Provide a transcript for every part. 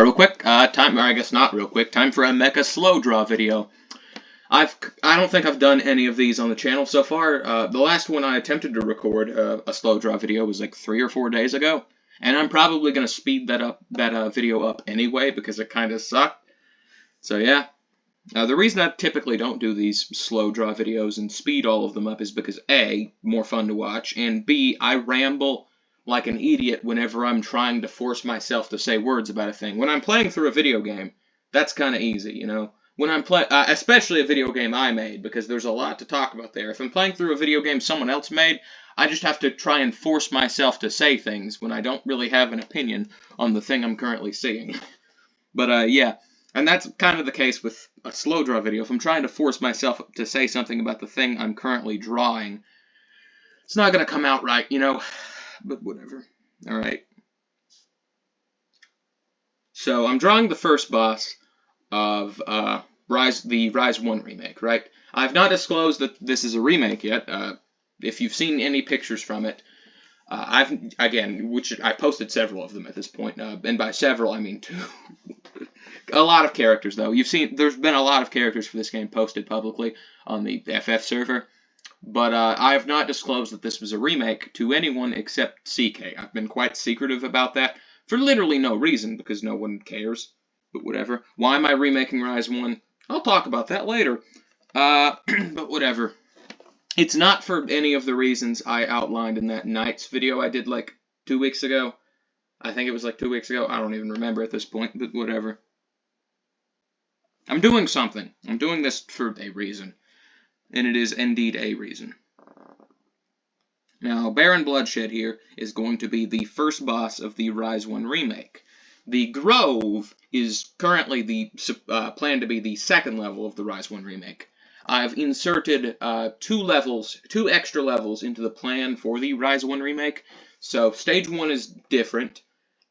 Real quick, or I guess not real quick, time for a mecha slow draw video. I don't think I've done any of these on the channel so far. The last one I attempted to record, a slow draw video, was like 3 or 4 days ago. And I'm probably going to speed that video up anyway, because it kind of sucked. So yeah. The reason I typically don't do these slow draw videos and speed all of them up is because A, more fun to watch, and B, I ramble like an idiot whenever I'm trying to force myself to say words about a thing. When I'm playing through a video game, that's kind of easy, you know? When I'm especially a video game I made, because there's a lot to talk about there. If I'm playing through a video game someone else made, I just have to try and force myself to say things when I don't really have an opinion on the thing I'm currently seeing. But, yeah. And that's kind of the case with a slow draw video. If I'm trying to force myself to say something about the thing I'm currently drawing, it's not going to come out right, you know? But whatever. Alright. So, I'm drawing the first boss of the Rise 1 remake, right? I've not disclosed that this is a remake yet. If you've seen any pictures from it, I posted several of them at this point, and by several I mean 2. A lot of characters, though. There's been a lot of characters for this game posted publicly on the FF server, but I have not disclosed that this was a remake to anyone except CK. I've been quite secretive about that for literally no reason, because no one cares, but whatever. Why am I remaking Rise 1? I'll talk about that later, but whatever. It's not for any of the reasons I outlined in that Knights video I did like 2 weeks ago. I think it was like 2 weeks ago. I don't even remember at this point, but whatever. I'm doing something. I'm doing this for a reason. And it is indeed a reason. Now, Baron Bloodshed here is going to be the first boss of the Rise 1 remake. The Grove is currently planned to be the second level of the Rise 1 remake. I've inserted 2 extra levels into the plan for the Rise 1 remake. So, stage 1 is different.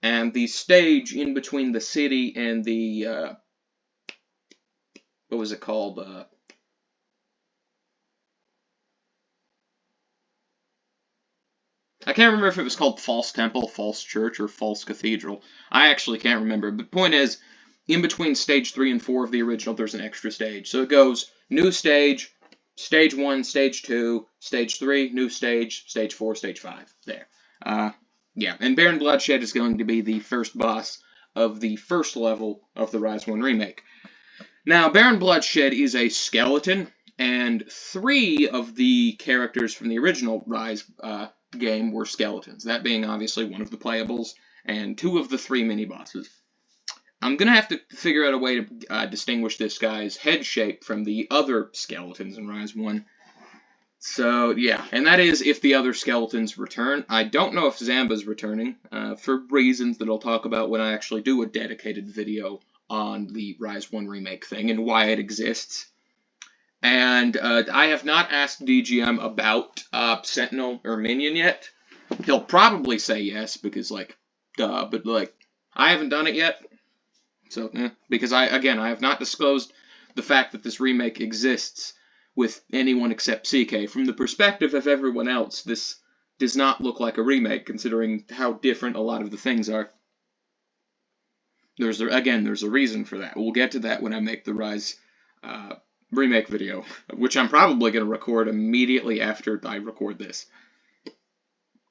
And the stage in between the city and the, what was it called? I can't remember if it was called False Temple, False Church, or False Cathedral. I actually can't remember. But the point is, in between stage 3 and 4 of the original, there's an extra stage. So it goes new stage, stage 1, stage 2, stage 3, new stage, stage 4, stage 5. There. Yeah, and Baron Bloodshed is going to be the first boss of the first level of the Rise 1 remake. Now, Baron Bloodshed is a skeleton, and 3 of the characters from the original Rise game were skeletons, that being obviously one of the playables, and 2 of the 3 mini-bosses. I'm going to have to figure out a way to distinguish this guy's head shape from the other skeletons in Rise 1. So, yeah, and that is if the other skeletons return. I don't know if Zamba's returning, for reasons that I'll talk about when I actually do a dedicated video on the Rise 1 remake thing and why it exists. And I have not asked DGM about Sentinel or Minion yet. He'll probably say yes, because, like, duh, but, like, I haven't done it yet. So, because I have not disclosed the fact that this remake exists with anyone except CK. From the perspective of everyone else, this does not look like a remake, considering how different a lot of the things are. There's a reason for that. We'll get to that when I make the Rise remake video, which I'm probably going to record immediately after I record this.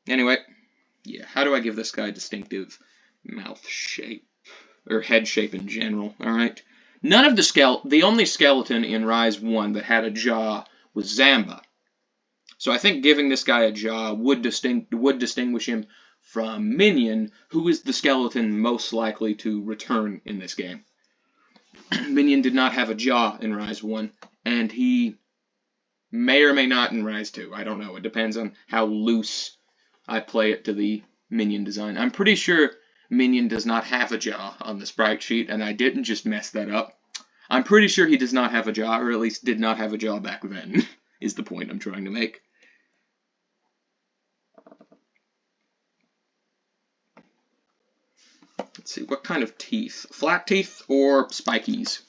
Anyway, yeah, how do I give this guy distinctive mouth shape? Or head shape in general, alright? None of the only skeleton in Rise 1 that had a jaw was Zamba. So I think giving this guy a jaw would distinguish him from Minion, who is the skeleton most likely to return in this game. Minion did not have a jaw in Rise 1, and he may or may not in Rise 2. I don't know. It depends on how loose I play it to the Minion design. I'm pretty sure Minion does not have a jaw on the sprite sheet, and I didn't just mess that up. I'm pretty sure he does not have a jaw, or at least did not have a jaw back then, is the point I'm trying to make. Let's see, what kind of teeth? Flat teeth or spikies?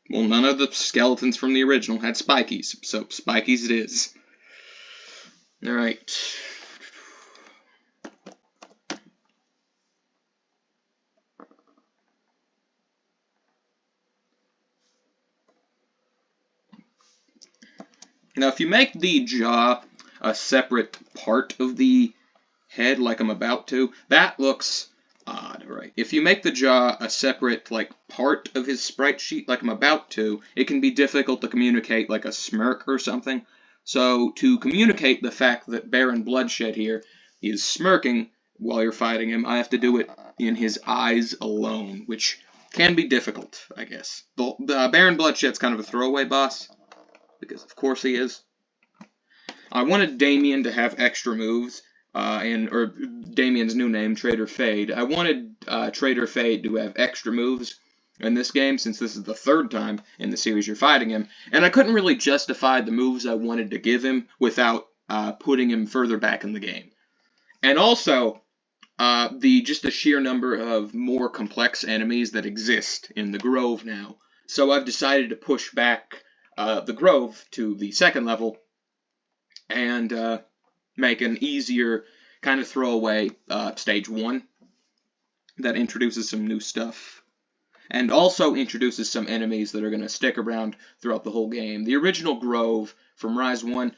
Well, none of the skeletons from the original had spikies, so spikies it is. Alright. Now, if you make the jaw a separate part of the head, like I'm about to, that looks odd, right? If you make the jaw a separate, like, part of his sprite sheet, like I'm about to, it can be difficult to communicate, like, a smirk or something. So, to communicate the fact that Baron Bloodshed here is smirking while you're fighting him, I have to do it in his eyes alone, which can be difficult, I guess. The Baron Bloodshed's kind of a throwaway boss, because of course he is. I wanted Damien to have extra moves, or Damien's new name, Trader Fade. I wanted Trader Fade to have extra moves in this game, since this is the third time in the series you're fighting him, and I couldn't really justify the moves I wanted to give him without putting him further back in the game. And also, just the sheer number of more complex enemies that exist in the Grove now. So I've decided to push back the Grove to the second level, and make an easier kind of throwaway stage 1 that introduces some new stuff, and also introduces some enemies that are going to stick around throughout the whole game. The original Grove from Rise 1,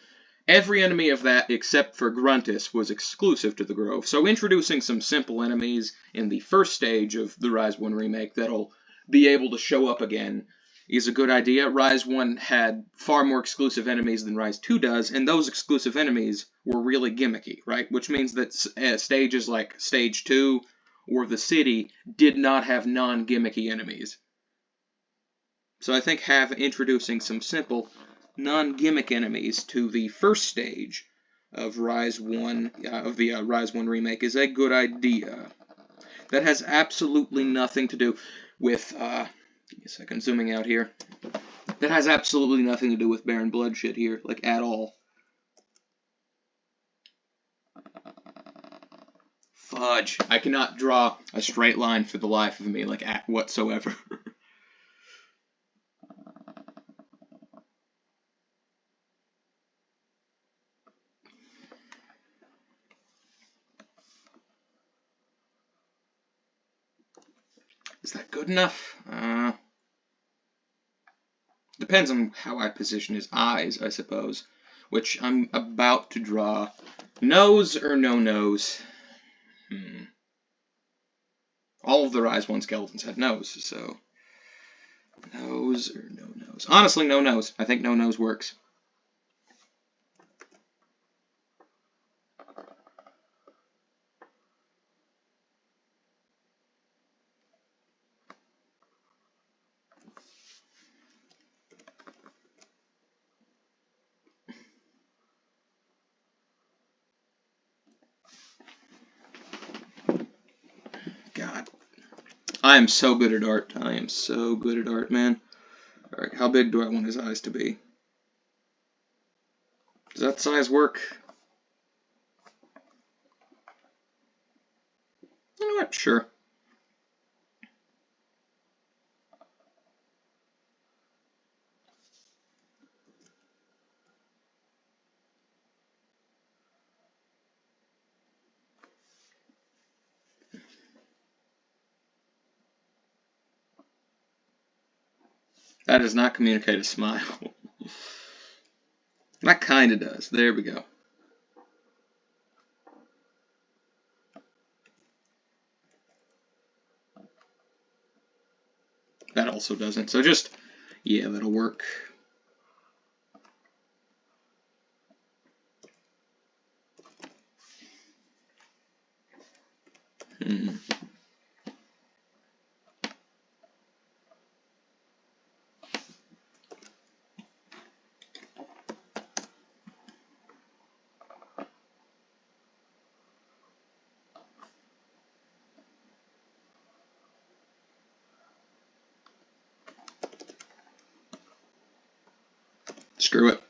every enemy of that except for Gruntus was exclusive to the Grove, so introducing some simple enemies in the first stage of the Rise 1 remake that'll be able to show up again is a good idea. Rise 1 had far more exclusive enemies than Rise 2 does, and those exclusive enemies were really gimmicky, right? Which means that stages like Stage 2 or the city did not have non-gimmicky enemies. So I think introducing some simple non-gimmick enemies to the first stage of Rise 1, of the Rise 1 remake is a good idea. That has absolutely nothing to do with, give me a second, zooming out here. That has absolutely nothing to do with Baron Bloodshed here, like, at all. Fudge. I cannot draw a straight line for the life of me, like, whatsoever. Is that good enough? Depends on how I position his eyes, I suppose. Which I'm about to draw. Nose or no nose? All of the Rise 1 skeletons had nose, so... Nose or no nose? Honestly, no nose. I think no nose works. God. I am so good at art. I am so good at art, man. Alright, how big do I want his eyes to be? Does that size work? You know what? Sure. That does not communicate a smile. That kind of does. There we go. That also doesn't. So just, yeah, that'll work. Screw it.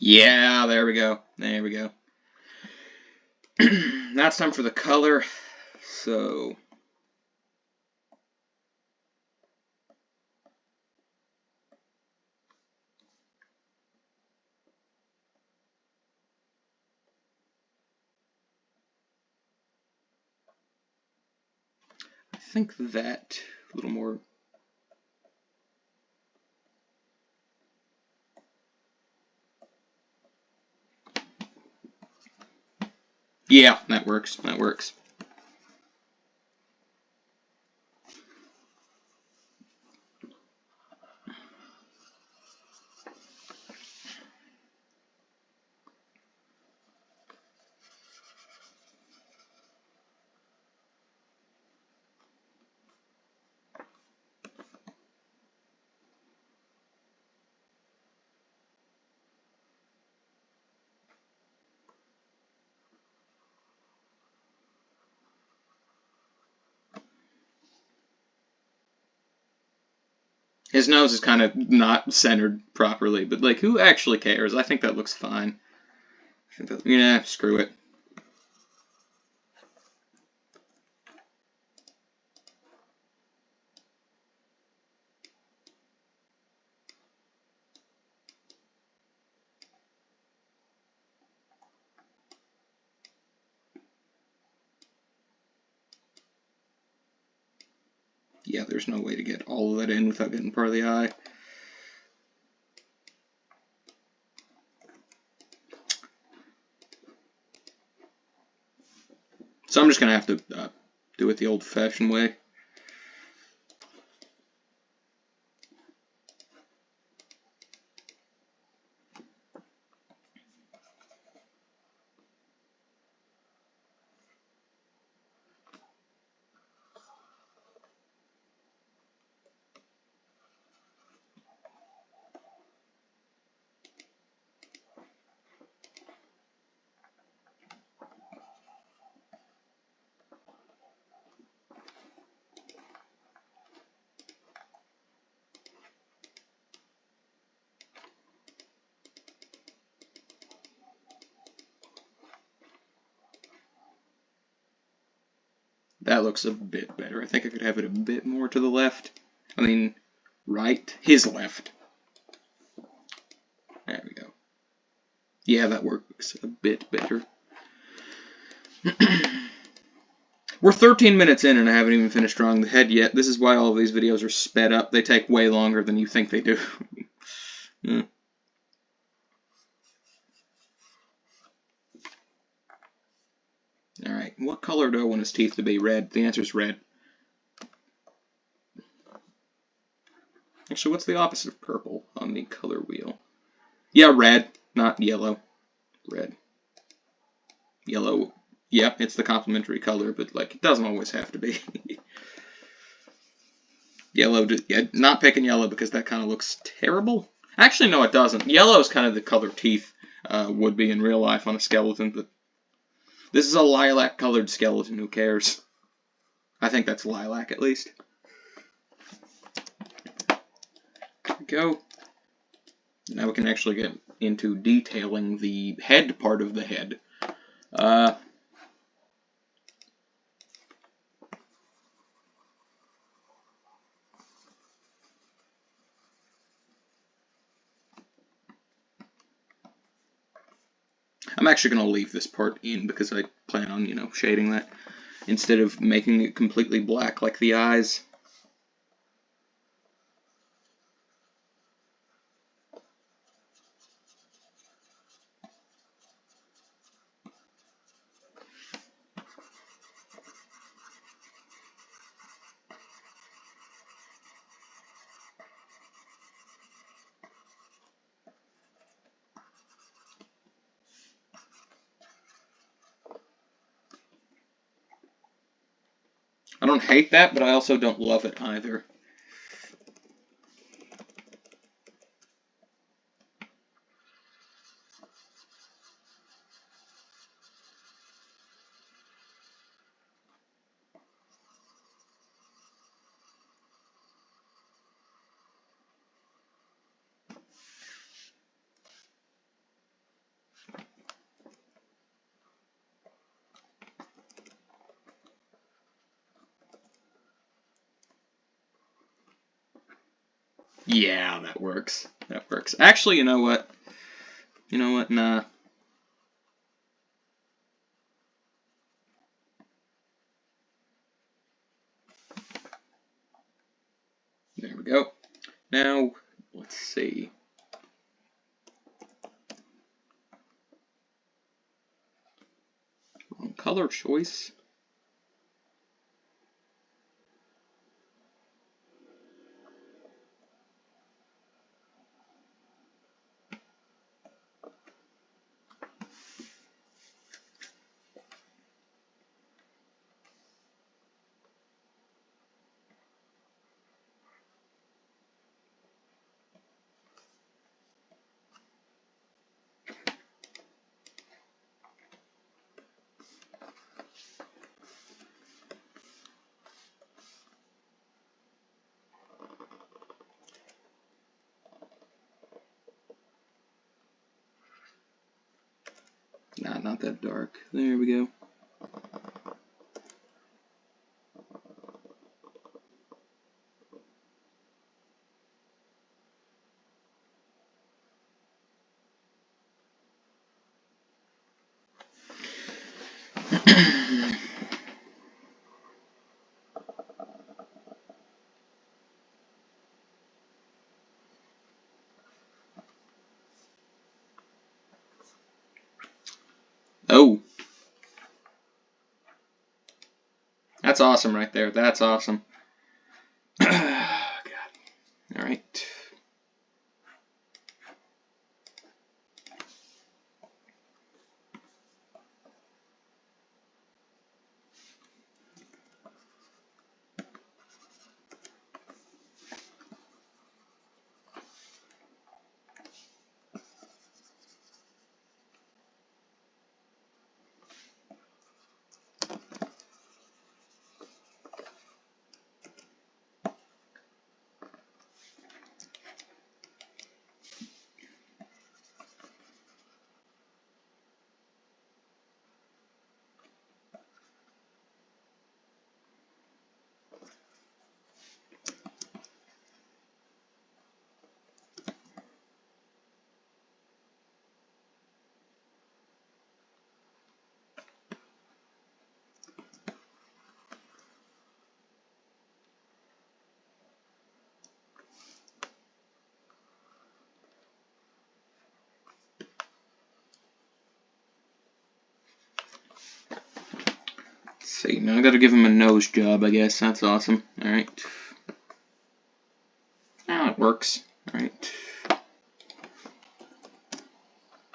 Yeah, there we go. There we go. Now it's time for the color. So I think that a little more. Yeah, that works. That works. His nose is kind of not centered properly, but like, who actually cares? I think that looks fine. Yeah, screw it. Yeah, there's no way to get all of that in without getting part of the eye. So I'm just going to have to do it the old-fashioned way. That looks a bit better. I think I could have it a bit more to the left. I mean, right? His left. There we go. Yeah, that works a bit better. We're 13 minutes in and I haven't even finished drawing the head yet. This is why all of these videos are sped up. They take way longer than you think they do. Alright, what color do I want his teeth to be? Red. The answer is red. Actually, what's the opposite of purple on the color wheel? Yeah, red, not yellow. Red. Yellow. Yeah, it's the complementary color, but like it doesn't always have to be. Yellow, yeah, not picking yellow because that kind of looks terrible. Actually, no, it doesn't. Yellow is kind of the color teeth would be in real life on a skeleton, but this is a lilac-colored skeleton. Who cares? I think that's lilac, at least. There we go. Now we can actually get into detailing the head part of the head. I'm actually going to leave this part in because I plan on, shading that instead of making it completely black like the eyes. I don't hate that, but I also don't love it either. Yeah, that works. That works. Actually, you know what? You know what? Nah. There we go. Now, let's see. Wrong color choice. Nah, not that dark. There we go. Oh. That's awesome right there. That's awesome. God. Alright. Let's see, now I gotta give him a nose job, I guess. That's awesome. Alright. Now it works. Alright.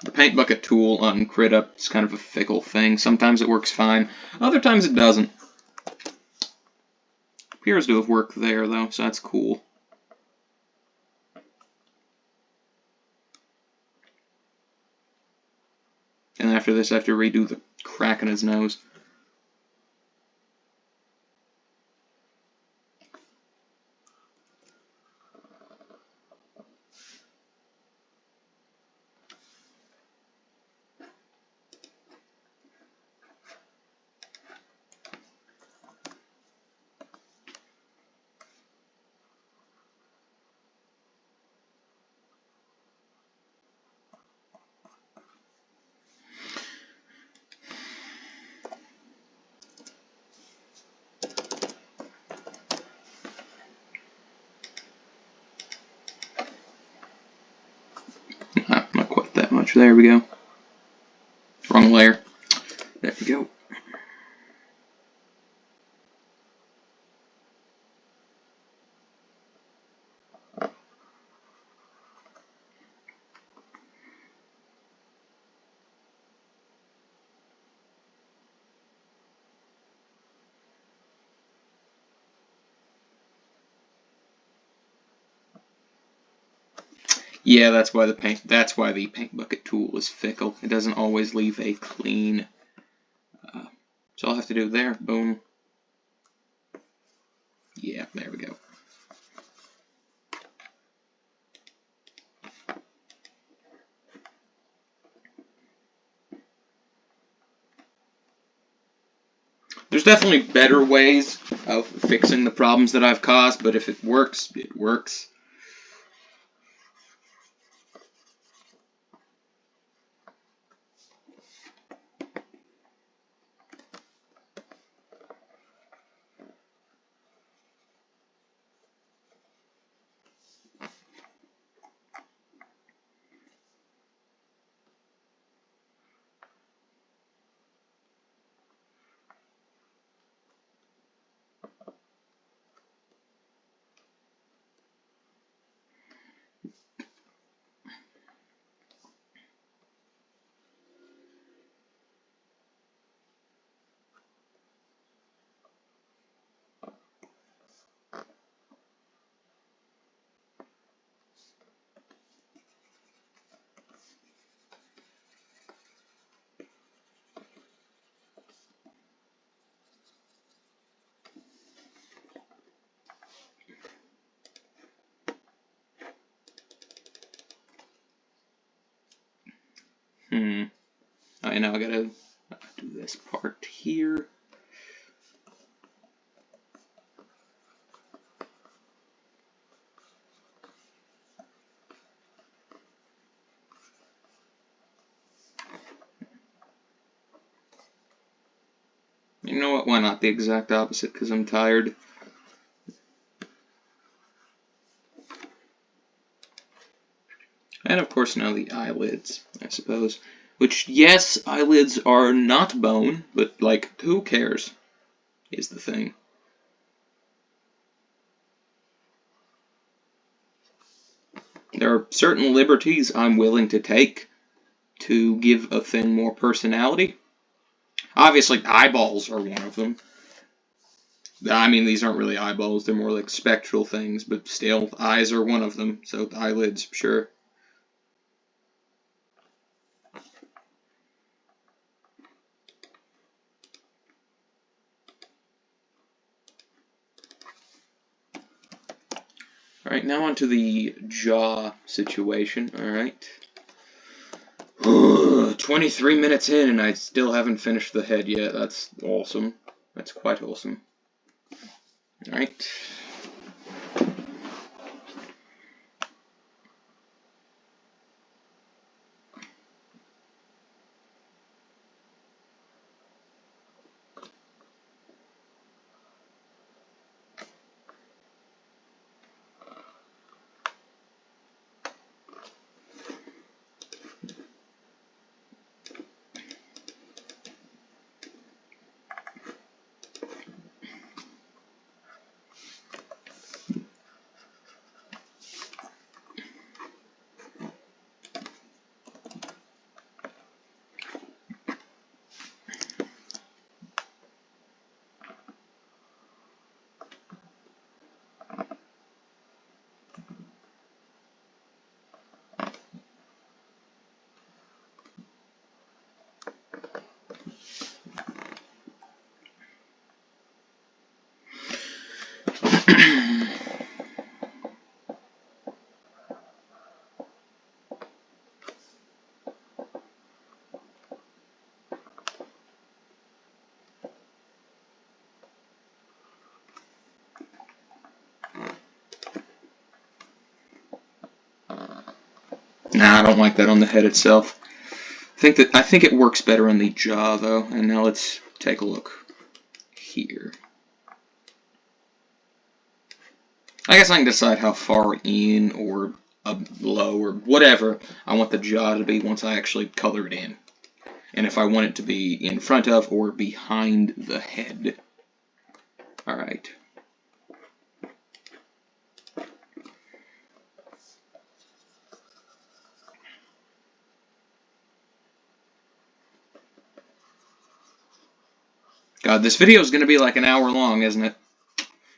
The paint bucket tool on Crit Up is kind of a fickle thing. Sometimes it works fine, other times it doesn't. Appears to have worked there, though, so that's cool. And after this, I have to redo the crack in his nose. Not quite that much. There we go. Wrong layer. There we go. Yeah, that's why the paint bucket tool is fickle. It doesn't always leave a clean. So I'll have to do there. Boom. Yeah, there we go. There's definitely better ways of fixing the problems that I've caused, but if it works, it works. Alright, now I gotta do this part here. You know what? Why not the exact opposite? Because I'm tired. And of course now the eyelids, I suppose. Which, yes, eyelids are not bone, but, like, who cares? Is the thing. There are certain liberties I'm willing to take to give a thing more personality. Obviously, eyeballs are one of them. I mean, these aren't really eyeballs, they're more like spectral things, but still, eyes are one of them, so eyelids, sure. Alright, now onto the jaw situation, alright. 23 minutes in and I still haven't finished the head yet. That's awesome. That's quite awesome. Alright. Nah, I don't like that on the head itself. I think it works better on the jaw though. And now let's take a look here. I guess I can decide how far in or below or whatever I want the jaw to be once I actually color it in. And if I want it to be in front of or behind the head. Alright. God, this video is going to be like an hour long, isn't it?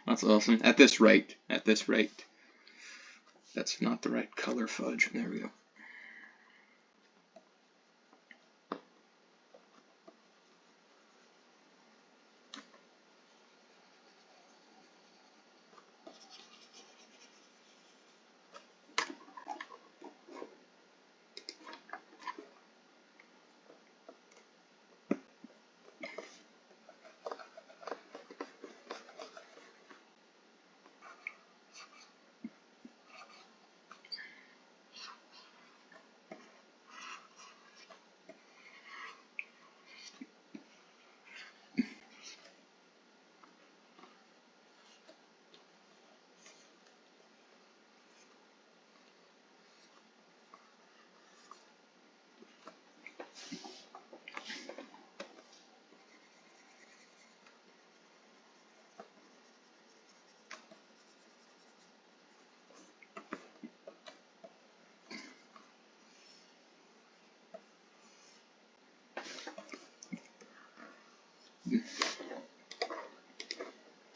That's awesome. At this rate. At this rate. That's not the right color fudge. There we go.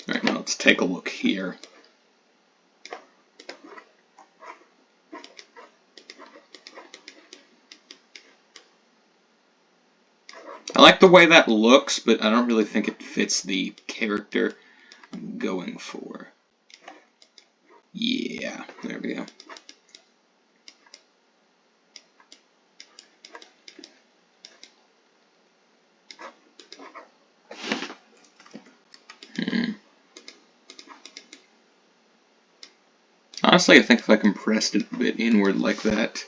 Alright, now let's take a look here. I like the way that looks, but I don't really think it fits the character I'm going for. Yeah, there we go. Honestly, I think if I compressed it a bit inward like that.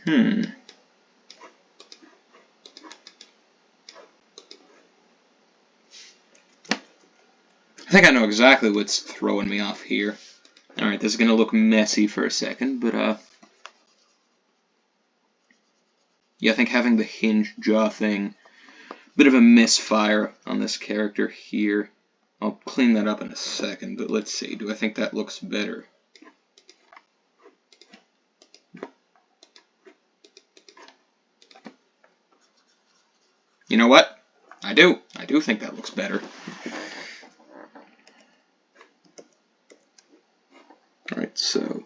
I think I know exactly what's throwing me off here. Alright, this is gonna look messy for a second, but yeah, I think having the hinged jaw thing, bit of a misfire on this character here. I'll clean that up in a second, but let's see, do I think that looks better? You know what? I do think that looks better. Alright, so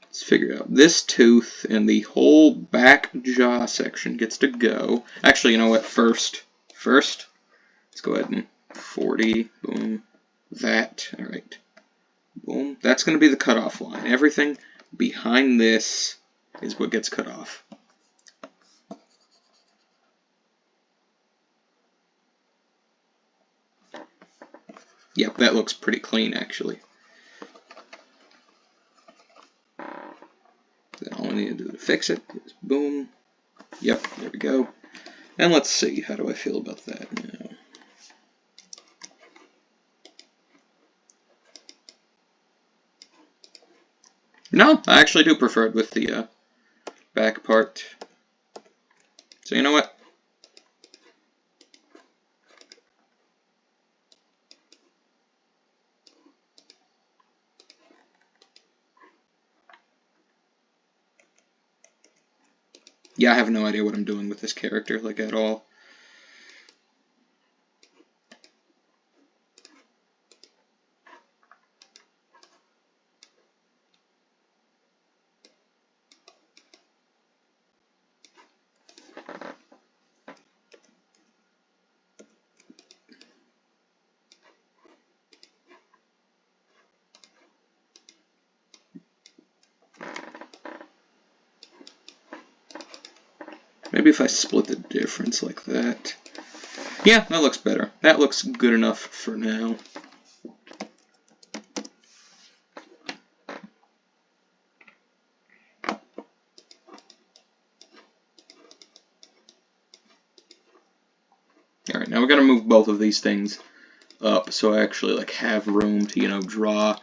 let's figure out this tooth and the whole back jaw section gets to go. Actually, you know what? First, let's go ahead and 40, boom, that, alright, boom. That's going to be the cutoff line. Everything behind this is what gets cut off. Yep, that looks pretty clean, actually. Then all I need to do to fix it is boom. Yep, there we go. And let's see, how do I feel about that now? No, I actually do prefer it with the back part. So you know what? Yeah, I have no idea what I'm doing with this character, like, at all. Maybe if I split the difference like that. Yeah, that looks better. That looks good enough for now. Alright, now we're gonna move both of these things up so I actually like have room to, you know, draw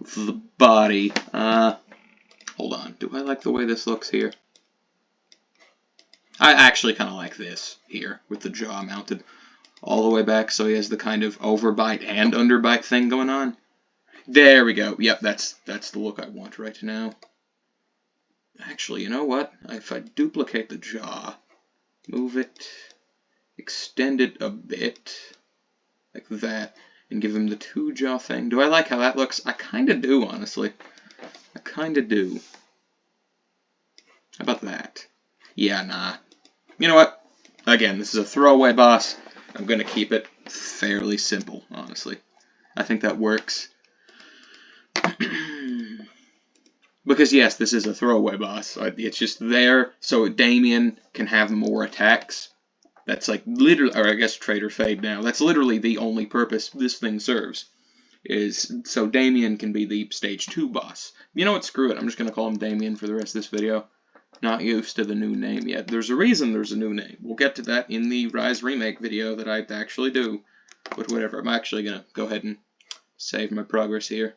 the body. Hold on. Do I like the way this looks here? I actually kind of like this here with the jaw mounted all the way back so he has the kind of overbite and underbite thing going on. There we go. Yep, that's the look I want right now. Actually, you know what? If I duplicate the jaw, move it, extend it a bit, like that, and give him the two jaw thing. Do I like how that looks? I kind of do, honestly. I kind of do. How about that? Yeah, nah. You know what? Again, this is a throwaway boss. I'm going to keep it fairly simple, honestly. I think that works. Because, yes, this is a throwaway boss. It's just there so Damien can have more attacks. That's like literally, or I guess Trader Fade now. That's literally the only purpose this thing serves. Is so Damien can be the stage 2 boss. You know what? Screw it. I'm just going to call him Damien for the rest of this video. Not used to the new name yet. There's a reason there's a new name. We'll get to that in the Rise Remake video that I actually do. But whatever. I'm actually going to go ahead and save my progress here.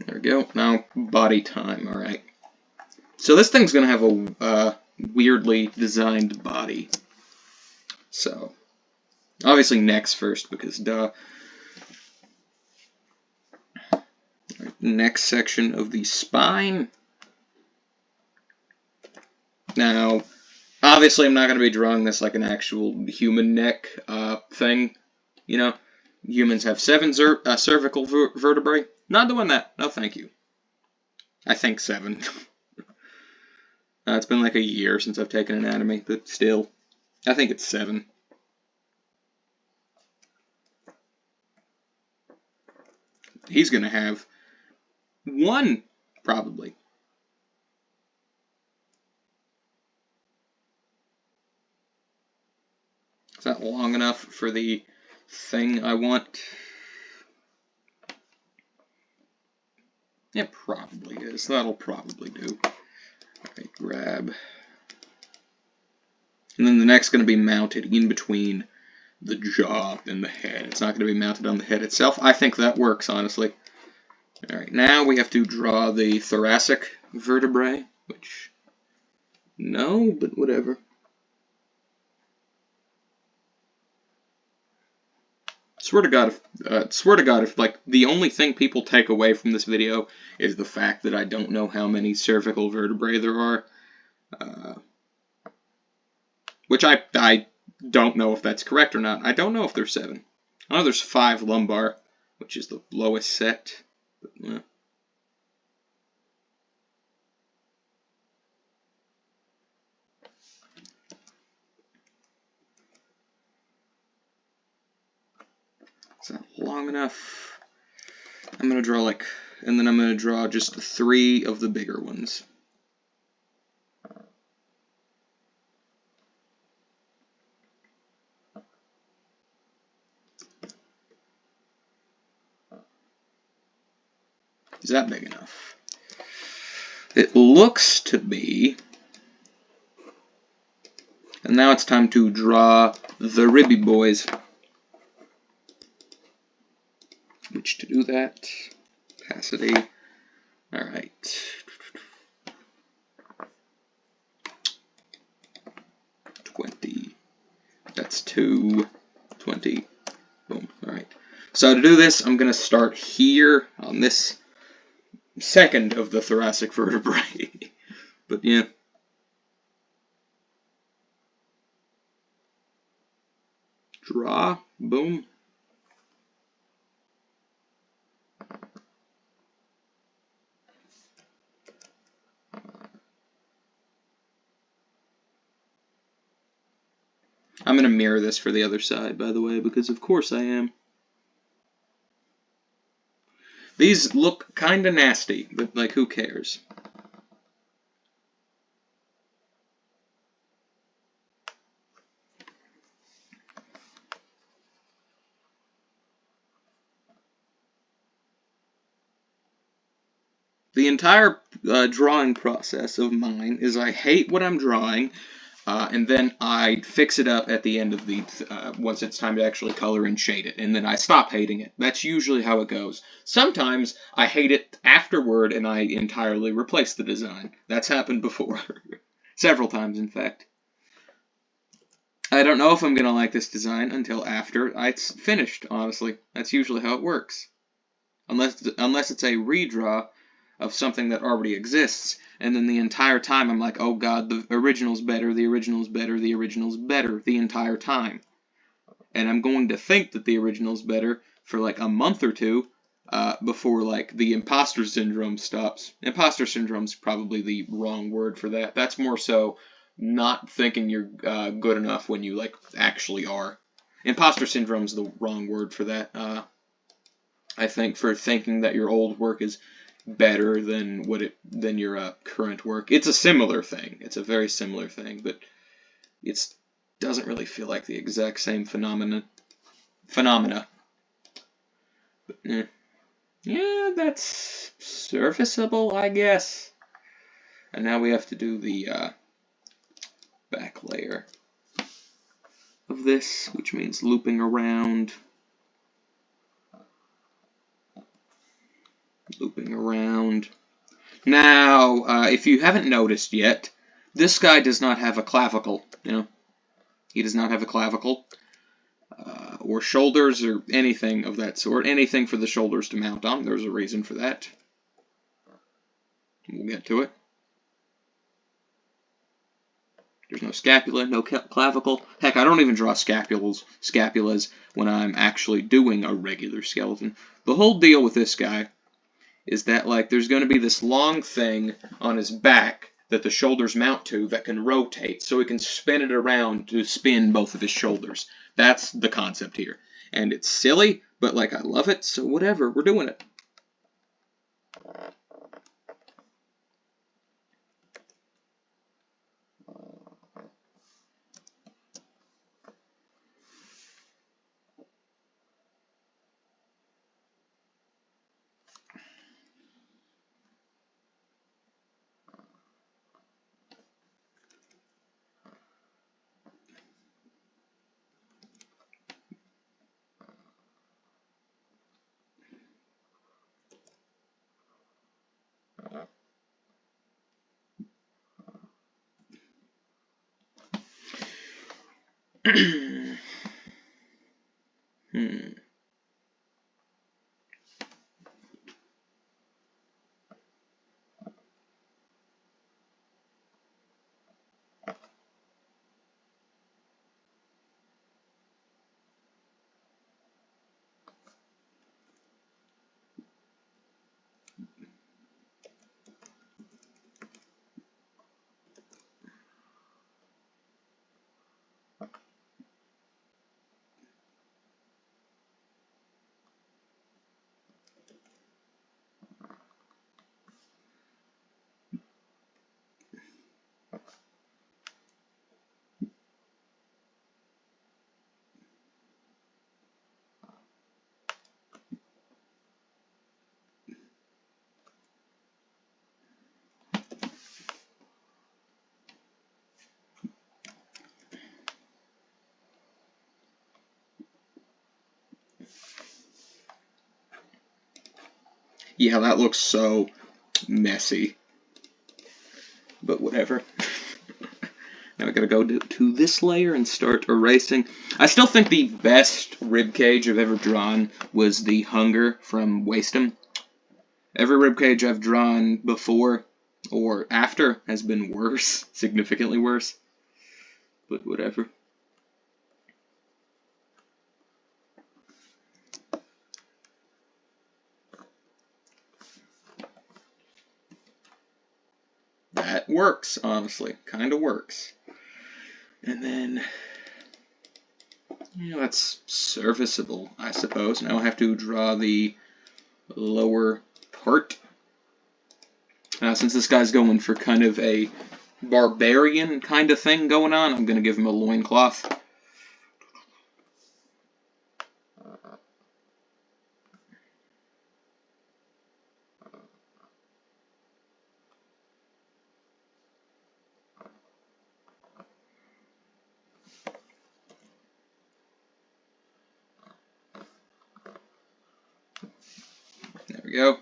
There we go. Now, body time. Alright. So this thing's going to have a weirdly designed body. So, obviously necks first, because duh. Right, next section of the spine. Now, obviously I'm not going to be drawing this like an actual human neck thing. You know, humans have 7 cervical vertebrae. Not doing that. No, thank you. I think 7. It's been like a year since I've taken anatomy, but still, I think it's 7. he's going to have one, probably. Is that long enough for the thing I want? It probably is. That'll probably do. Alright, grab. And then the neck's going to be mounted in between the jaw and the head. It's not going to be mounted on the head itself. I think that works, honestly. Alright, now we have to draw the thoracic vertebrae, which... no, but whatever. Swear to God, if like the only thing people take away from this video is the fact that I don't know how many cervical vertebrae there are, which I don't know if that's correct or not. I don't know if there's 7. I know there's 5 lumbar, which is the lowest set. But, Is that long enough? I'm going to draw and then I'm going to draw just 3 of the bigger ones. Is that big enough? It looks to be. And now it's time to draw the ribby boys. Which to do that, opacity, alright. 20, that's 2, 20, boom, alright. So to do this, I'm going to start here on this second of the thoracic vertebrae. But yeah. Draw, boom. I'm going to mirror this for the other side, by the way, because of course I am. These look kind of nasty, but, like, who cares? The entire drawing process of mine is I hate what I'm drawing, and then I fix it up at the end of the, once it's time to actually color and shade it, and then I stop hating it. That's usually how it goes. Sometimes I hate it afterward and I entirely replace the design. That's happened before. Several times, in fact. I don't know if I'm going to like this design until after it's finished, honestly. That's usually how it works. Unless it's a redraw of something that already exists, and then the entire time I'm like, oh god, the original's better, the original's better, the original's better, the entire time. And I'm going to think that the original's better for like a month or two, before like the imposter syndrome stops. Imposter syndrome's probably the wrong word for that. That's more so not thinking you're good enough when you like actually are. Imposter syndrome's the wrong word for that. I think for thinking that your old work is better than your current work. It's a similar thing. It's a very similar thing, but it doesn't really feel like the exact same phenomena. But, yeah, that's serviceable, I guess. And now we have to do the back layer of this, which means looping around. Looping around. Now, if you haven't noticed yet, this guy does not have a clavicle, you know. He does not have a clavicle, or shoulders, or anything of that sort. Anything for the shoulders to mount on. There's a reason for that. We'll get to it. There's no scapula, no clavicle. Heck, I don't even draw scapulas when I'm actually doing a regular skeleton. The whole deal with this guy is that, like, there's going to be this long thing on his back that the shoulders mount to that can rotate, so he can spin it around to spin both of his shoulders. That's the concept here. And it's silly, but, like, I love it, so whatever, we're doing it. Yeah, that looks so messy. But whatever. Now I gotta go to this layer and start erasing. I still think the best ribcage I've ever drawn was the Hunger from Waste'em. Every ribcage I've drawn before or after has been worse, significantly worse. But whatever. That works, honestly. Kinda works. And then, that's serviceable, I suppose. Now I have to draw the lower part. Since this guy's going for kind of a barbarian kind of thing going on, I'm going to give him a loincloth. There we go.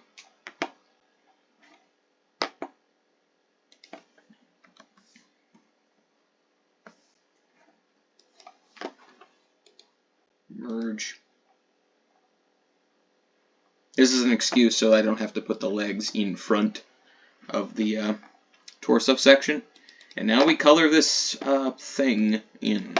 Merge. This is an excuse so I don't have to put the legs in front of the torso section. And now we color this thing in.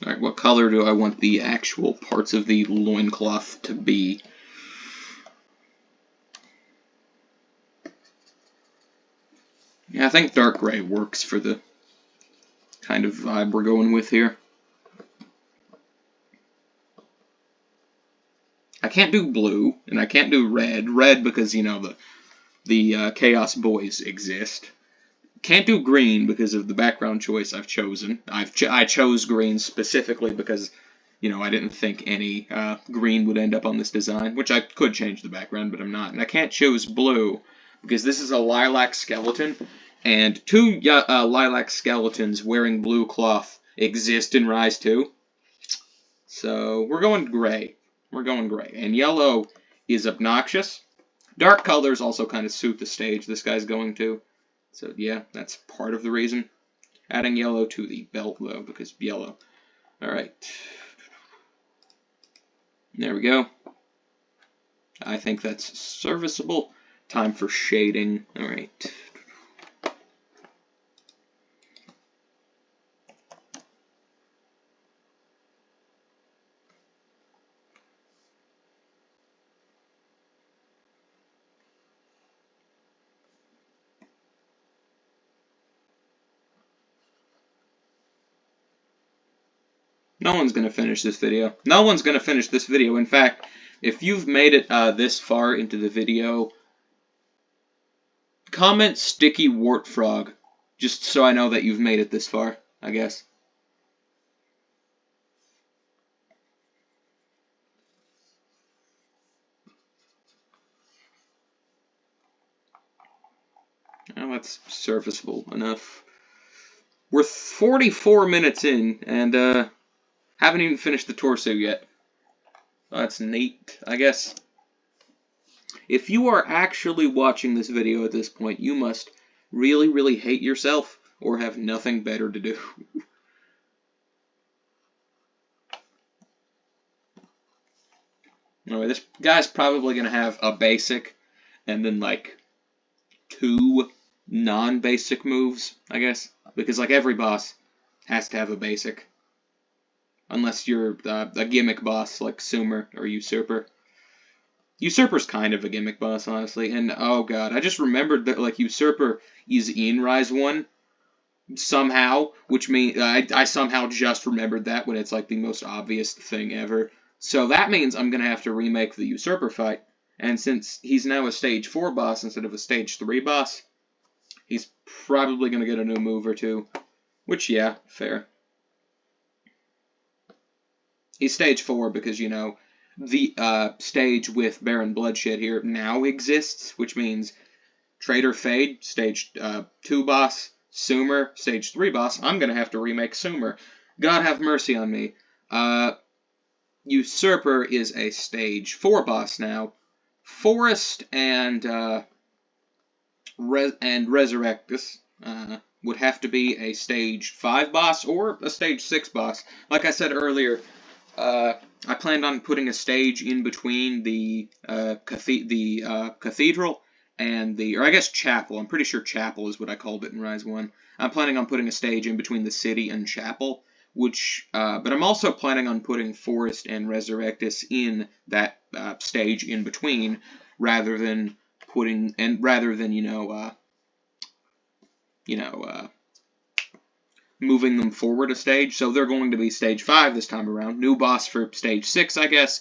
Alright, what color do I want the actual parts of the loincloth to be? Yeah, I think dark gray works for the kind of vibe we're going with here. I can't do blue, and I can't do red. Red because, the the Chaos Boys exist. Can't do green because of the background choice I've chosen. I chose green specifically because, you know, I didn't think any green would end up on this design, which I could change the background, but I'm not. And I can't choose blue because this is a lilac skeleton, and two lilac skeletons wearing blue cloth exist in Rise 2. So we're going gray. We're going gray. And yellow is obnoxious. Dark colors also kind of suit the stage this guy's going to. So yeah, that's part of the reason. Adding yellow to the belt, though, because yellow. Alright. There we go. I think that's serviceable. Time for shading. Alright. No one's going to finish this video. No one's going to finish this video. In fact, if you've made it this far into the video, comment sticky wart frog, just so I know that you've made it this far, I guess. Well, that's serviceable enough. We're 44 minutes in, and haven't even finished the torso yet. That's neat, I guess. If you are actually watching this video at this point, you must really, really hate yourself or have nothing better to do. Anyway, this guy's probably going to have a basic and then, like, 2 non-basic moves, I guess. Because, like, every boss has to have a basic. Unless you're a gimmick boss like Sumer or Usurper. Usurper's kind of a gimmick boss, honestly. And, oh god, I just remembered that, like, Usurper is in Rise 1 somehow, which means I somehow just remembered that when it's, like, the most obvious thing ever. So that means I'm going to have to remake the Usurper fight. And since he's now a Stage 4 boss instead of a Stage 3 boss, he's probably going to get a new move or two. Which, yeah, fair. He's Stage 4 because, you know, the stage with Baron Bloodshed here now exists, which means Traitor Fade, Stage 2 boss, Sumer, Stage 3 boss. I'm going to have to remake Sumer. God have mercy on me. Usurper is a Stage 4 boss now. Forest and Resurrectus would have to be a Stage 5 boss or a Stage 6 boss. Like I said earlier, I planned on putting a stage in between the cathedral and or I guess chapel. I'm pretty sure chapel is what I called it in Rise 1. I'm planning on putting a stage in between the city and chapel, but I'm also planning on putting Forest and Resurrectus in that stage in between, rather than moving them forward a stage. So they're going to be Stage 5 this time around. New boss for Stage 6, I guess.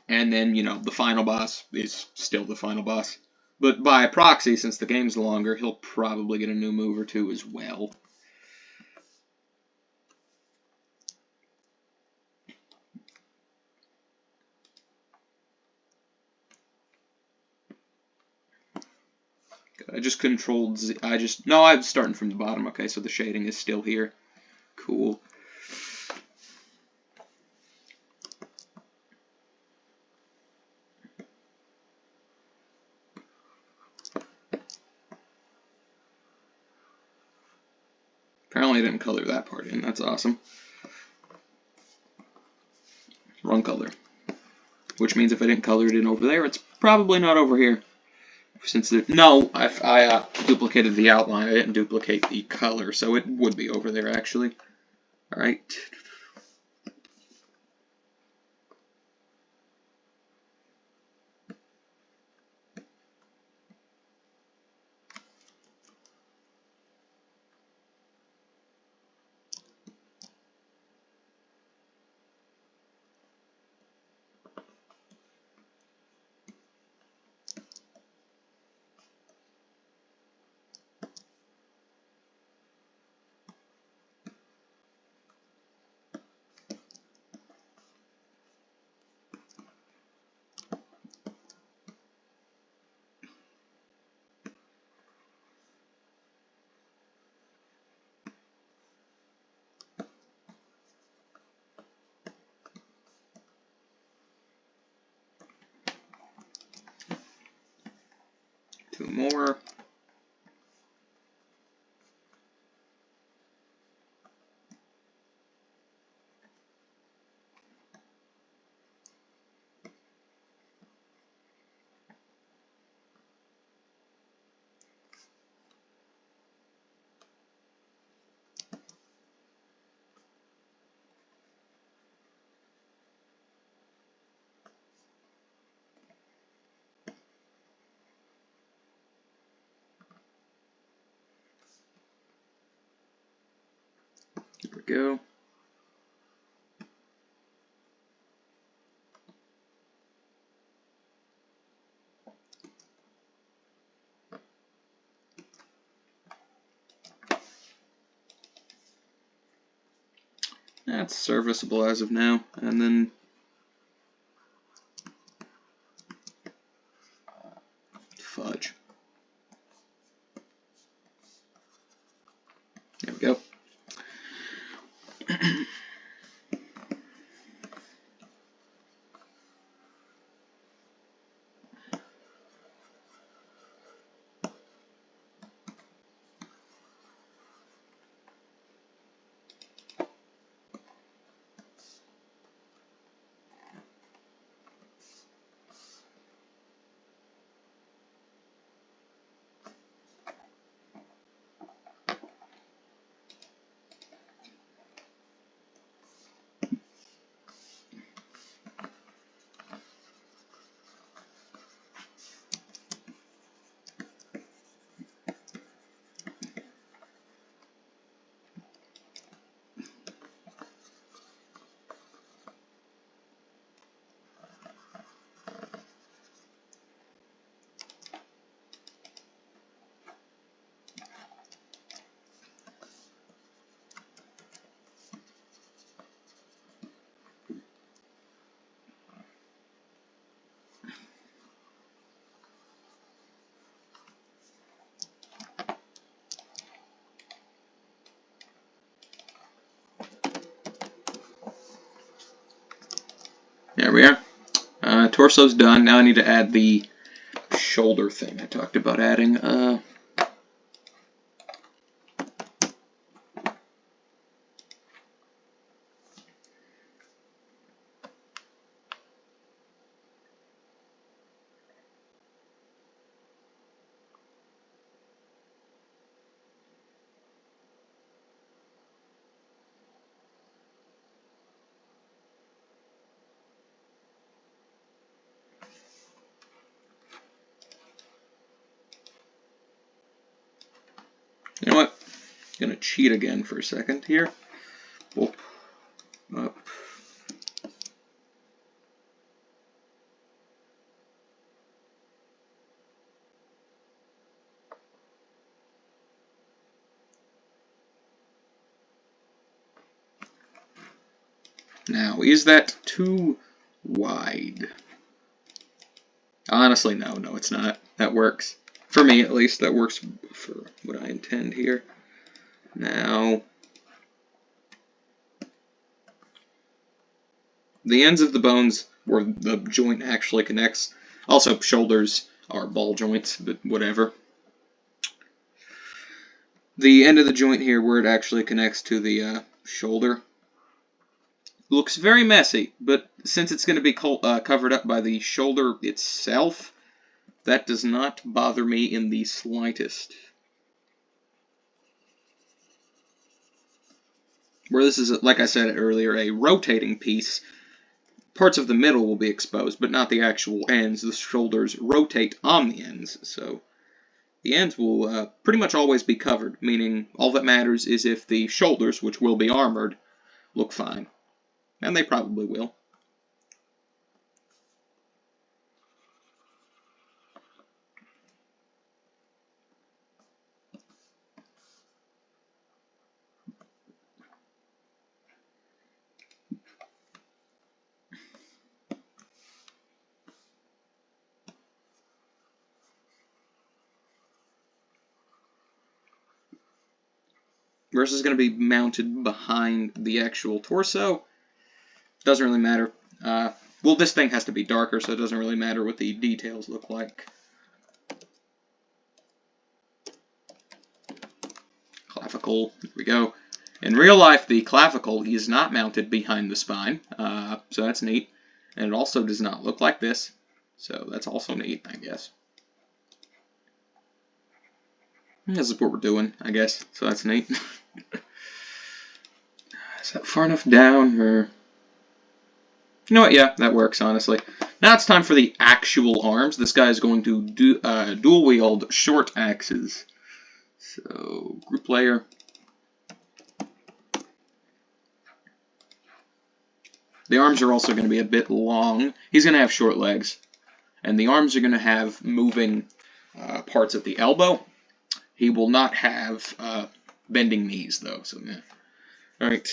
And then, you know, the final boss is still the final boss. But by proxy, since the game's longer, he'll probably get a new move or two as well. I just controlled Z. No, I'm starting from the bottom. Okay, so the shading is still here. Cool. Apparently I didn't color that part in. That's awesome. Wrong color. Which means if I didn't color it in over there, it's probably not over here. Since I duplicated the outline. I didn't duplicate the color, so it would be over there actually. Alright. 2 more. There we go. That's serviceable as of now. And then fudge. There we go. There we are. Torso's done. Now I need to add the shoulder thing I talked about adding. You know what? I'm gonna cheat again for a second here. Up. Now, is that too wide? Honestly, no, it's not. That works. For me, at least, that works for what I intend here. Now, the ends of the bones where the joint actually connects. Also, shoulders are ball joints, but whatever. The end of the joint here where it actually connects to the shoulder looks very messy, but since it's going to be covered up by the shoulder itself, that does not bother me in the slightest. Where this is, like I said earlier, a rotating piece, parts of the middle will be exposed, but not the actual ends. The shoulders rotate on the ends, so the ends will pretty much always be covered, meaning all that matters is if the shoulders, which will be armored, look fine. And they probably will. Whereas is going to be mounted behind the actual torso. Doesn't really matter. Well, this thing has to be darker, so it doesn't really matter what the details look like. clavicle. There we go. In real life, the clavicle is not mounted behind the spine, so that's neat. And it also does not look like this, so that's also neat, I guess. This is what we're doing, I guess, so that's neat. Is that far enough down, or... You know what, yeah, that works, honestly. Now it's time for the actual arms. This guy is going to dual-wield short axes. So, group layer. The arms are also going to be a bit long. He's going to have short legs. And the arms are going to have moving parts at the elbow. He will not have bending knees, though. So, yeah. Alright.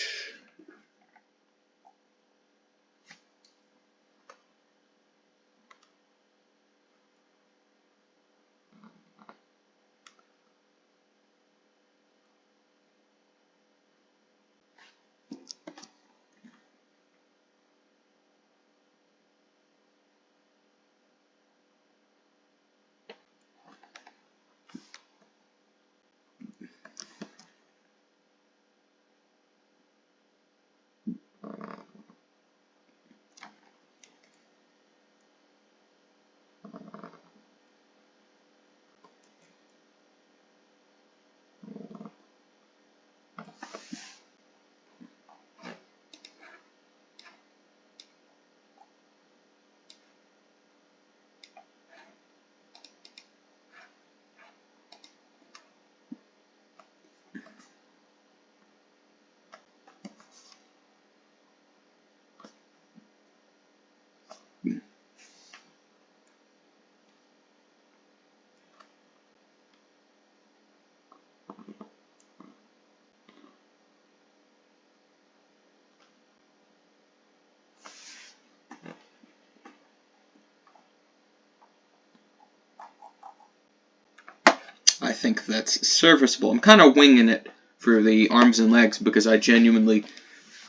I think that's serviceable. I'm kind of winging it for the arms and legs because I genuinely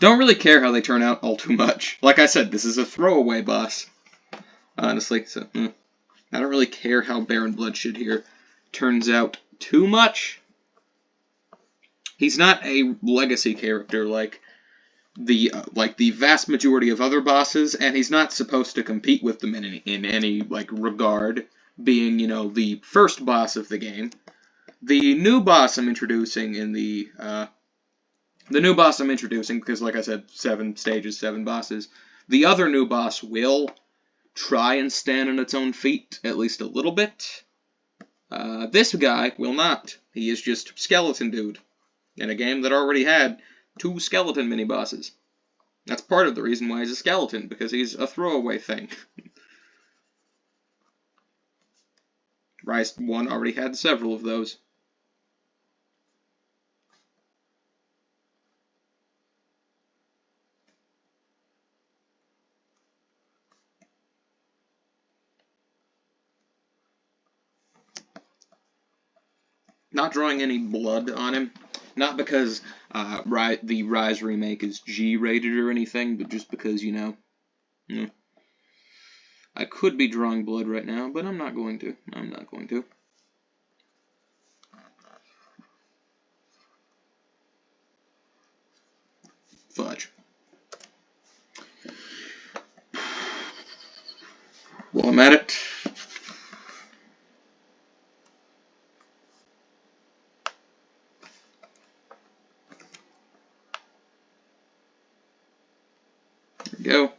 don't really care how they turn out all too much. Like I said, this is a throwaway boss, honestly, so I don't really care how Baron Bloodshed here turns out too much. He's not a legacy character like the vast majority of other bosses, and he's not supposed to compete with them in any like regard, being, you know, the first boss of the game. The new boss I'm introducing in the new boss I'm introducing, because like I said, 7 stages, 7 bosses, the other new boss will try and stand on its own feet, at least a little bit. This guy will not. He is just Skeleton Dude, in a game that already had 2 skeleton mini-bosses. That's part of the reason why he's a skeleton, because he's a throwaway thing. Rise 1 already had several of those. Not drawing any blood on him. Not because the Rise remake is G-rated or anything, but just because, you know, I could be drawing blood right now, but I'm not going to. I'm not going to. Fudge. While I'm at it, there we go.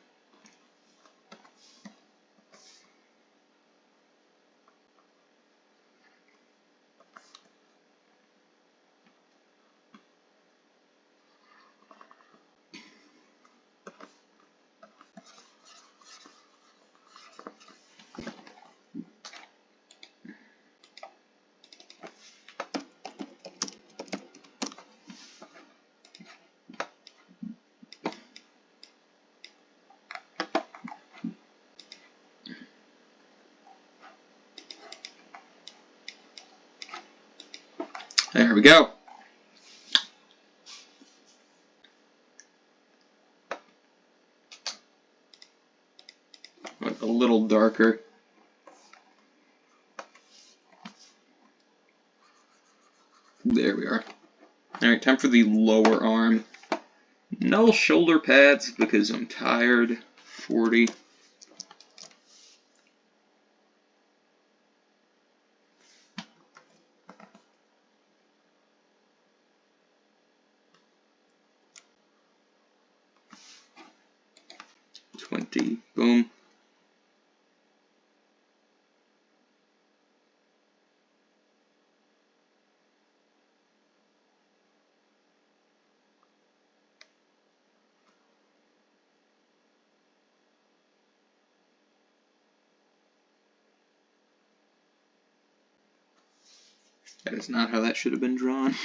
There we go. A little darker. There we are. Alright, time for the lower arm. No shoulder pads because I'm tired. 40. Boom. That is not how that should have been drawn.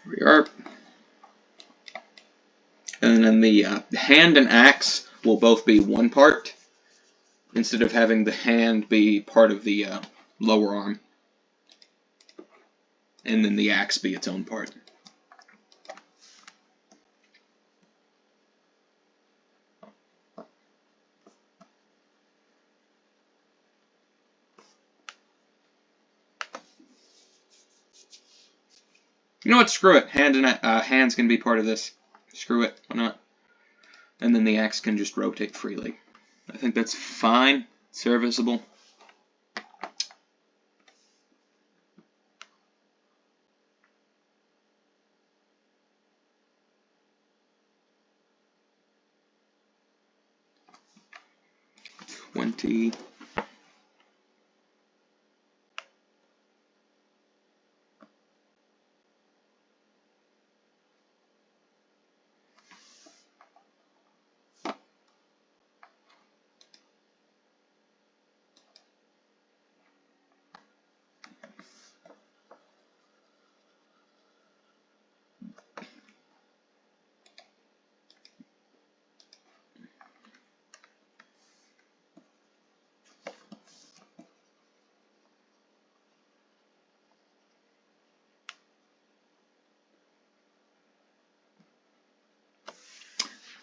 Here we are. And then the hand and axe will both be one part, instead of having the hand be part of the lower arm. And then the axe be its own part. You know what? Screw it. Hands can be part of this. Screw it. Why not? And then the axe can just rotate freely. I think that's fine. Serviceable. $20.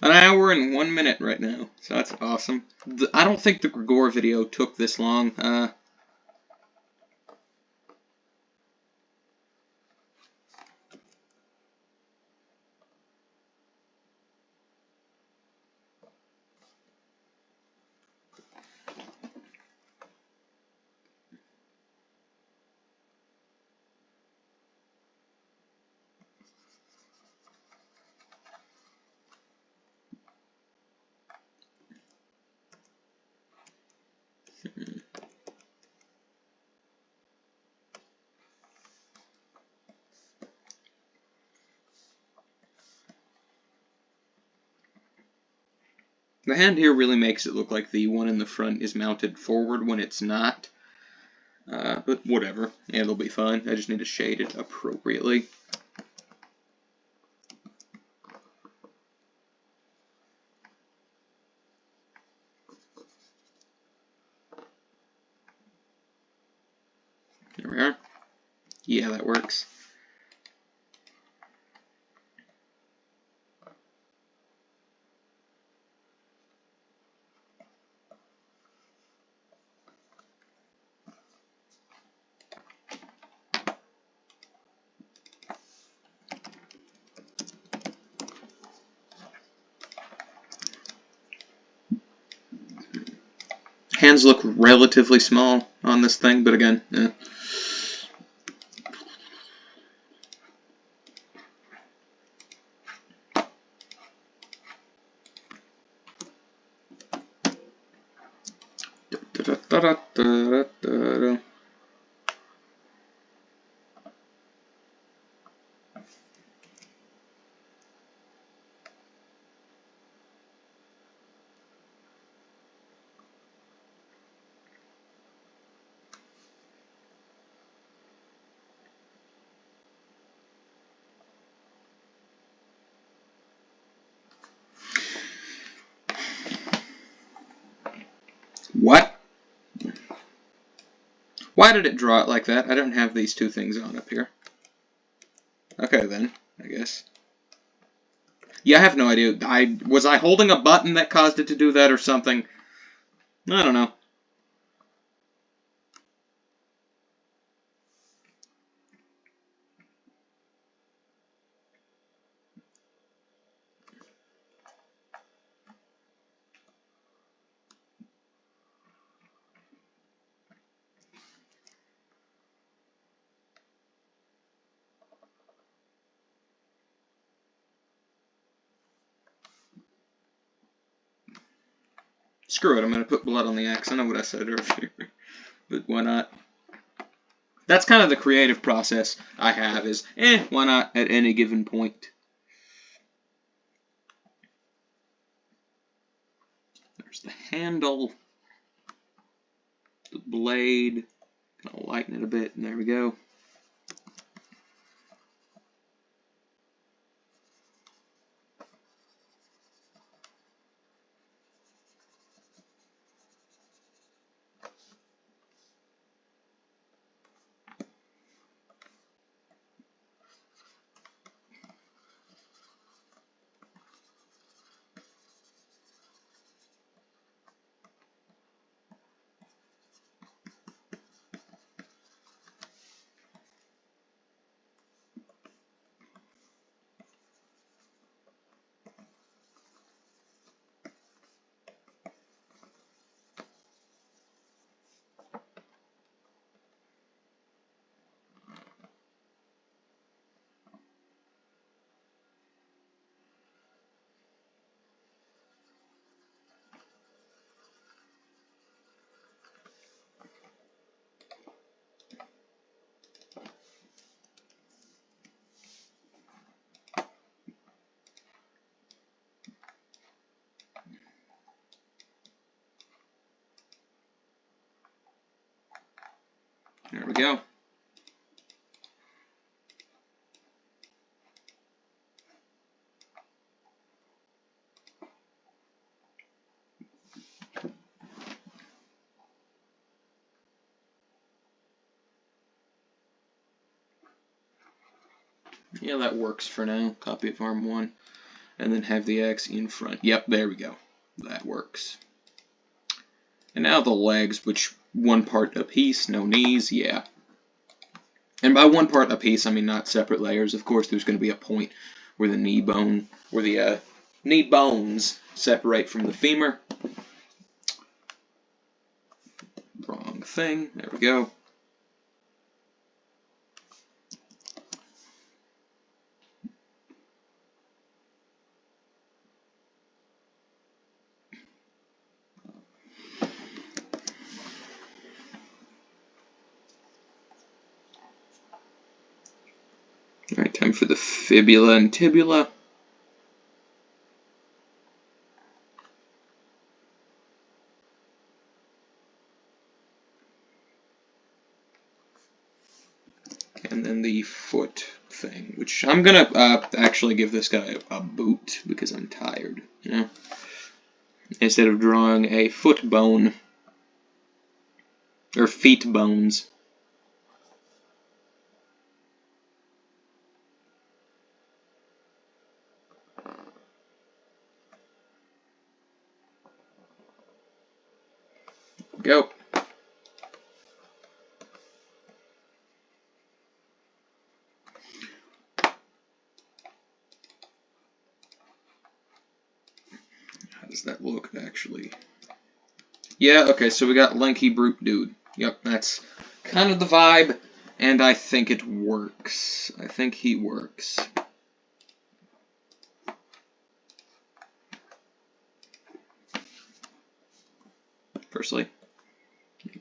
An hour and 1 minute right now, so that's awesome. I don't think the Grigor video took this long. The hand here really makes it look like the one in the front is mounted forward when it's not. But whatever, it'll be fine. I just need to shade it appropriately. There we are. Yeah, that works. Hands look relatively small on this thing, but again, Da-da-da-da-da. What? Why did it draw it like that? I don't have these two things on up here. Okay then, I guess. Yeah, I have no idea. Was I holding a button that caused it to do that or something? I don't know. Screw it, I'm going to put blood on the axe. I know what I said earlier, but why not? That's kind of the creative process I have is, why not at any given point? There's the handle, the blade, gonna lighten it a bit, and there we go. There we go. Yeah, that works for now. Copy of arm 1. And then have the axe in front. Yep, there we go. That works. And now the legs, which one part a piece, no knees, yeah. And by one part a piece, I mean not separate layers. Of course, there's going to be a point where the knee bone, where the knee bones separate from the femur. Wrong thing. There we go. Alright, time for the fibula and tibula. And then the foot thing, which I'm gonna actually give this guy a boot because I'm tired, you know? Instead of drawing a foot bone, or feet bones. Go. How does that look, actually? Yeah, okay, so we got lanky brute dude. Yep, that's kind of the vibe, and I think it works. I think he works. Firstly,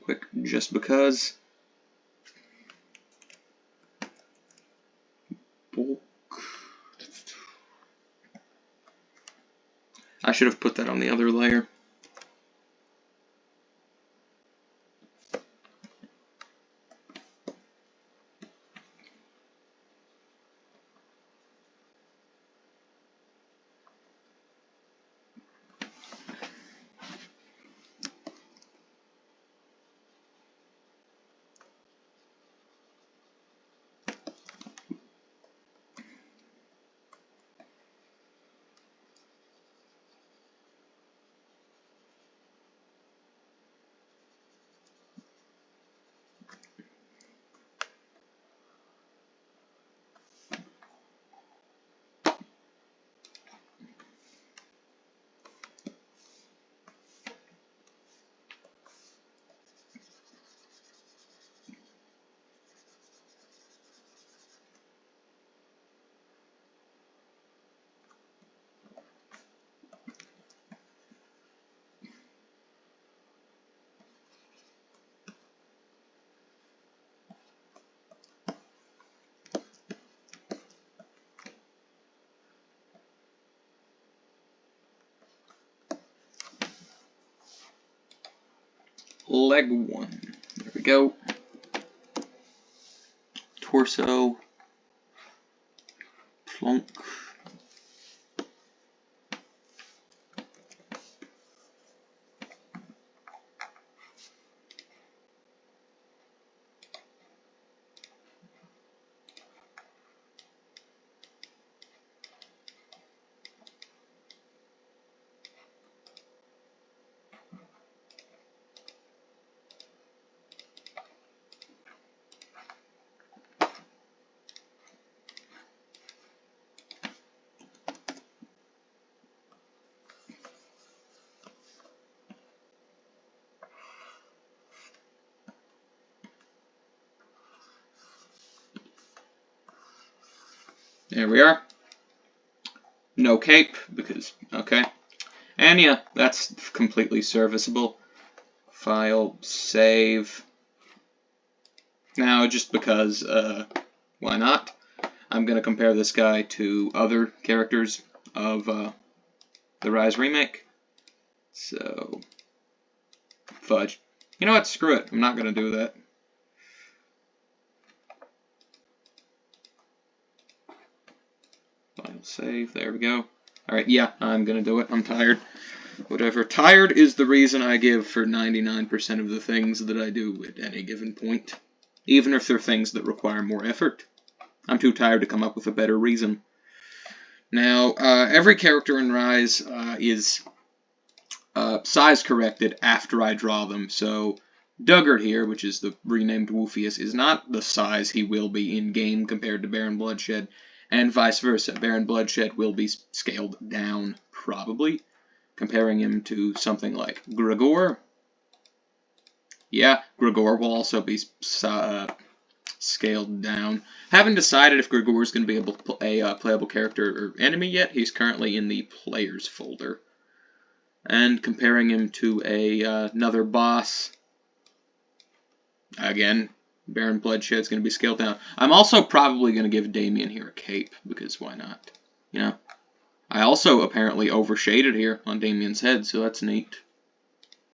Quick, just because. Bulk. I should have put that on the other layer. Leg 1. There we go. Torso. Plunk. There we are. No cape, because, okay. And yeah, that's completely serviceable. File, save. Now, just because, why not? I'm going to compare this guy to other characters of the Rise remake. So, fudge. You know what? Screw it. I'm not going to do that. File, save. There we go. Alright, yeah, I'm going to do it. I'm tired. Whatever. Tired is the reason I give for 99% of the things that I do at any given point. Even if they're things that require more effort. I'm too tired to come up with a better reason. Now, every character in Rise is size corrected after I draw them. So, Duggart here, which is the renamed Woofius, is not the size he will be in-game compared to Baron Bloodshed, and vice versa. Baron Bloodshed will be scaled down, probably, comparing him to something like Gregor. Yeah, Gregor will also be scaled down. Haven't decided if Gregor is going to be a playable character or enemy yet. He's currently in the players folder. And comparing him to another boss, again, Baron Bloodshed is going to be scaled down. I'm also probably going to give Damien here a cape, because why not? You know, I also apparently overshaded here on Damien's head, so that's neat.